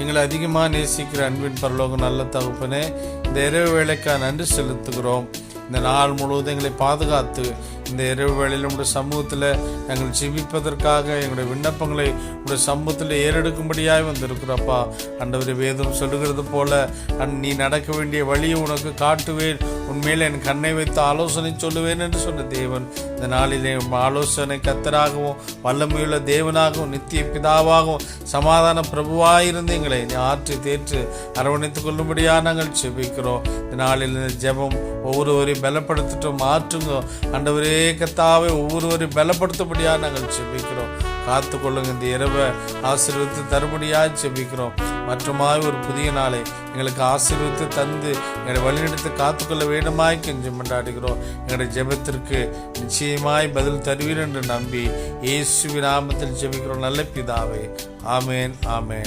எங்களை அதிகமாக நேசிக்கிற அன்பின் பரலோகம் நல்ல தகப்பனே, இந்த இரவு வேளைக்காக நன்றி செலுத்துகிறோம். இந்த நாள் முழுவதும் எங்களை பாதுகாத்து இந்த இரவு வேளையில் உங்களுடைய சமூகத்தில் நாங்கள் ஜெபிப்பதற்காக எங்களுடைய விண்ணப்பங்களை உங்களுடைய சமூகத்தில் ஏறெடுக்கும்படியாய் வந்திருக்கிறப்பா. ஆண்டவரே, வேதம் சொல்லுகிறது போல நீ நடக்க வேண்டிய வழியை உனக்கு காட்டுவேன், உண்மையில் என் கண்ணை வைத்து ஆலோசனை சொல்லுவேன் என்று சொன்ன தேவன் இந்த நாளிலே ஆலோசனை கர்த்தராகவும் வல்லமையுள்ள தேவனாகவும் நித்திய பிதாவாகவும் சமாதான பிரபுவாயிருந்து எங்களை ஆற்றி தேற்று அரவணைத்துக் கொள்ளும்படியாக நாங்கள் ஜெபிக்கிறோம். இந்த நாளில் இந்த ஜெபம் ஒவ்வொருவரையும் பலப்படுத்திட்டோம், மாற்றுங்க ஆண்டவரே. கர்த்தாவே, ஒவ்வொருவரையும் பலப்படுத்தபடியாக நாங்கள் ஜெபிக்கிறோம். காத்து கொள்ளுங்க. இந்த இரவை ஆசீர்வதித்து தரும்படியாக ஜெபிக்கிறோம். மற்றுமாய் ஒரு புதிய நாளை எங்களுக்கு ஆசீர்வதித்து தந்து எங்களை வழிநடத்தி காத்துக்கொள்ள வேண்டுமாய் கெஞ்சி மன்றாடுகிறோம். எங்களுடைய ஜெபத்திற்கு நிச்சயமாய் பதில் தருவீர் என்று நம்பி இயேசுவின் நாமத்தில் ஜெபிக்கிறோம் நல்ல பிதாவே. ஆமேன், ஆமேன்.